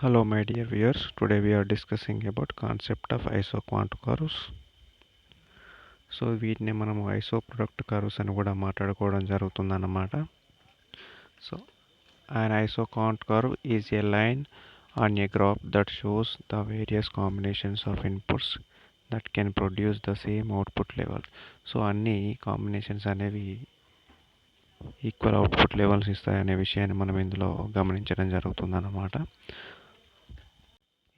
Hello my dear viewers, today we are discussing about concept of isoquant curves. So వీటిని మనము ఐసో product curves అని కూడా మాట్లాడుకోవడం జరుగుతుందన్నమాట. So an isoquant curve is a line on a graph that shows the various combinations of inputs that can produce the same output level. So అన్ని combinations అనేవి equal output levels ఇస్తాయనే విషయాన్ని మనం ఇందులో గమనించడం జరుగుతుందన్నమాట.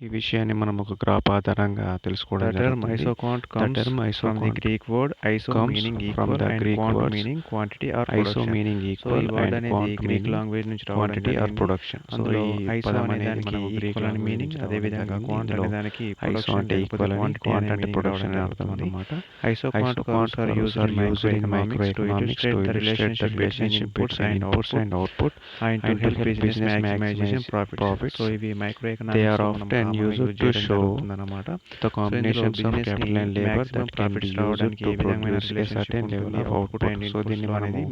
ఈ విషయాన్ని మనం ఒక గ్రాఫ్ ఆధారంగా తెలుసుకోవడం జరుగుతుంది. Isoquant comes from the Greek word iso meaning equal and quant meaning quantity or iso production. meaning so equal ఈ వర్డ్ and అనేది quant గ్రీక్ meaning లాంగ్వేజ్ నుంచి రావడం quantity or జరిగింది. production. సో అందులో ఈ ఐసో పదం అనే అనేది దానికి మనకు గ్రీక్ ఈక్వల్ అని లాంగ్వేజ్ మీనింగ్, నుంచి అదే రావడం విధంగా జరిగింది. క్వాంట్ ఇందులో అనే దానికి ఐసో ప్రొడక్షన్ అంటే లేకపోతే ఈక్వల్ అని క్వాంటిటీ క్వాంట్ అనే అంటే మీనింగ్ ప్రొడక్షన్ రావడం అని అర్థం జరుగుతుంది. అన్నమాట. Isoquant curves are used in microeconomics to illustrate the relationship between inputs and output and to help business maximization profits. So ఇవి micro They are economics often used to show అన్నమాట. the combinations of business capital and labor that can be used to produce a certain level of output. So దీన్ని మనము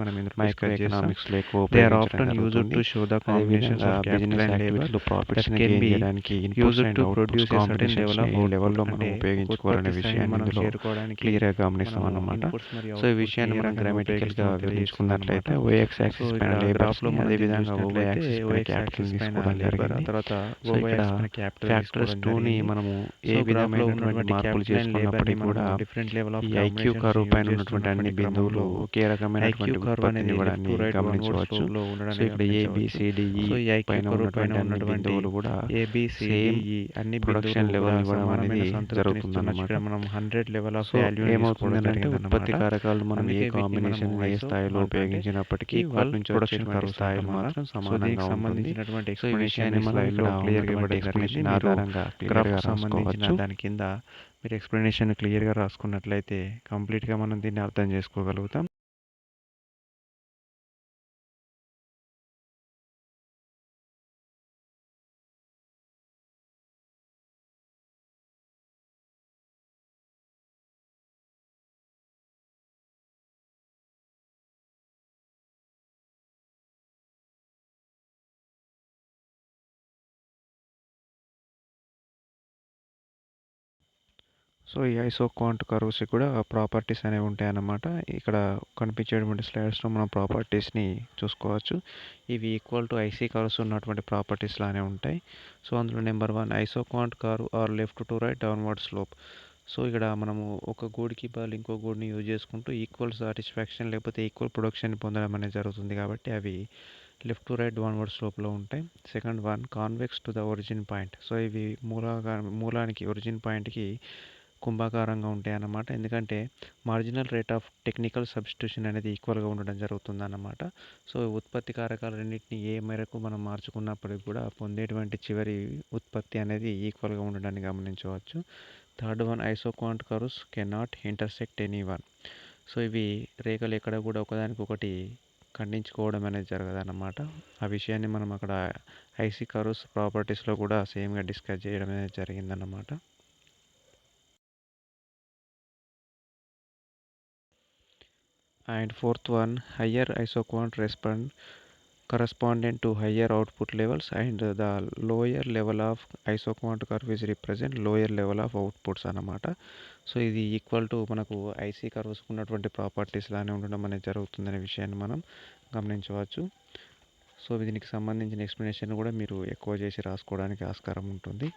micro economics లో ఎక్కువ They are ఉపయోగించడం often used జరుగుతుంది. to show the combinations అదేవిధంగా of capital business and labor యాక్టివిటీలో profits that ని can gain be చేయడానికి used inputs to and outputs produce a certain combinations level of ఏ output. లెవెల్లో మనం అంటే ఉపయోగించుకోవాలనే ఉత్పత్తి స్థాయిని విషయాన్ని మనం ఇందులో చేరుకోవడానికి క్లియర్ గా గమనిస్తాం మనం అన్నమాట. inputs మరియు సో ఈ outputs విషయాన్ని ఏ మనం రకంగా గ్రామటికల్ గా ఉపయోగిస్తామో వివరించుకున్నట్లయితే తెలియజేస్తుంది ఓఎక్స్ అన్నమాట. యాక్సిస్ సో పైన ఇక్కడ లేబర్స్ గ్రాఫ్ లో ని మనం అదేవిధంగా ఓవై చూసినట్లయితే యాక్సిస్ పైన ఓఎక్స్ క్యాపిటల్ యాక్సిస్ పైన తీసుకోవడం లేబర్, జరిగింది. తర్వాత సో ఓవై ఇక్కడ యాక్సిస్ పైన క్యాపిటల్ ఫ్యాక్టర్స్ తీసుకోవడం 2 ని జరిగింది. మనము సో ఏ గ్రాఫ్ లో విధమైనటువంటి ఉన్నటువంటి మార్పులు క్యాపిటల్ అండ్ లేబర్ ని చేసుకున్నప్పటికీ మనం కూడా డిఫరెంట్ లెవెల్ ఆఫ్ ఈ ఐక్యూ కర్వ్ పైన ఉన్నటువంటి అన్ని బిందువులు ఒకే రకమైనటువంటి ఉత్పత్తిని ఇవ్వడాన్ని గమనించవచ్చు. సో ఇక్కడ ఏబిసిడిఈ సో ఈ ఐక్యూ పైన కర్వ్ పైన ఉన్నటువంటి అన్ని ఉన్నటువంటి బిందువులు కూడా సేమ్ ఏబిసిడిఈ అన్ని ప్రొడక్షన్ లెవెల్ ఇవ్వడం అనేది జరుగుతుందన్నమాట. ఇక్కడ మనం 100 లెవెల్ ఆఫ్ సో వాల్యూ ఏమవుతుందంటే ఉత్పత్తి కారకాలు మనం ఏ అందుకే వీటిని కాంబినేషన్ మనము ఏ ISO స్థాయిలో అంటే ఉపయోగించినప్పటికీ equal వాటి నుంచి production వచ్చేటువంటి curves స్థాయిలు అన్నమాట. మాత్రం సో దీనికి సమానంగా ఉంటుంది. సంబంధించినటువంటి సో ఈ విషయాన్ని ఎక్స్ప్లెనేషన్ మనం స్లైడ్ ఇక్కడ లో క్లియర్ గా ఉన్నటువంటి ఇవ్వడం జరిగింది. ఎక్స్ప్లెనేషన్ మీరు ఆధారంగా క్లియర్ గ్రాఫ్ గా సంబంధించిన రాసుకోవచ్చు. దాని కింద మీరు ఎక్స్ప్లెనేషన్ క్లియర్ గా రాసుకున్నట్లయితే కంప్లీట్ గా మనం దీన్ని అర్థం చేసుకోగలుగుతాం. సో ఈ ఐసోక్వాంట్ కర్వ్స్ కూడా ప్రాపర్టీస్ అనేవి ఉంటాయి అన్నమాట. ఇక్కడ కనిపించేటువంటి స్లైడ్స్లో మనం ప్రాపర్టీస్ని చూసుకోవచ్చు. ఇవి ఈక్వల్ టు ఐసీ కర్వ్స్ ఉన్నటువంటి ప్రాపర్టీస్ లానే ఉంటాయి. సో అందులో number 1 isoquant curve are left to right downward slope. So ఇక్కడ మనము ఒక గూడికి బదులు ఇంకో గూడిని యూజ్ చేసుకుంటూ ఈక్వల్ సాటిస్ఫాక్షన్ లేకపోతే ఈక్వల్ ప్రొడక్షన్ పొందడం అనేది జరుగుతుంది కాబట్టి అవి లెఫ్ట్ టు రైట్ డౌన్వర్డ్ స్లోప్లో ఉంటాయి. Second one convex to the origin point. So ఇవి మూలానికి ఒరిజిన్ పాయింట్కి కుంభాకారంగా ఉంటాయి అన్నమాట. ఎందుకంటే marginal rate of technical substitution అనేది ఈక్వల్గా ఉండడం జరుగుతుంది అన్నమాట. సో ఉత్పత్తి కారకాలన్నింటినీ ఏ మేరకు మనం మార్చుకున్నప్పటికీ కూడా పొందేటువంటి చివరి ఉత్పత్తి అనేది ఈక్వల్గా ఉండడాన్ని గమనించవచ్చు. Third one isoquant curves cannot intersect any one. So ఇవి రేఖలు ఎక్కడ కూడా ఒకదానికొకటి ఖండించుకోవడం అనేది జరగదన్నమాట. ఆ విషయాన్ని మనం అక్కడ ఐసీ కర్వ్స్ ప్రాపర్టీస్లో కూడా సేమ్గా డిస్కస్ చేయడం అనేది జరిగిందన్నమాట. And fourth one, higher isoquant correspondent to higher output levels, and the lower level of isoquant curve is represent lower level of outputs అన్నమాట. సో ఇది ఈక్వల్ టు మనకు ఐసీ కర్వ్స్ ఉన్నటువంటి properties లానే ఉండడం అనేది జరుగుతుందనే విషయాన్ని మనం గమనించవచ్చు. సో దీనికి సంబంధించిన ఎక్స్ప్లెనేషన్ కూడా మీరు ఎక్కువ చేసి రాసుకోవడానికి ఆస్కారం ఉంటుంది.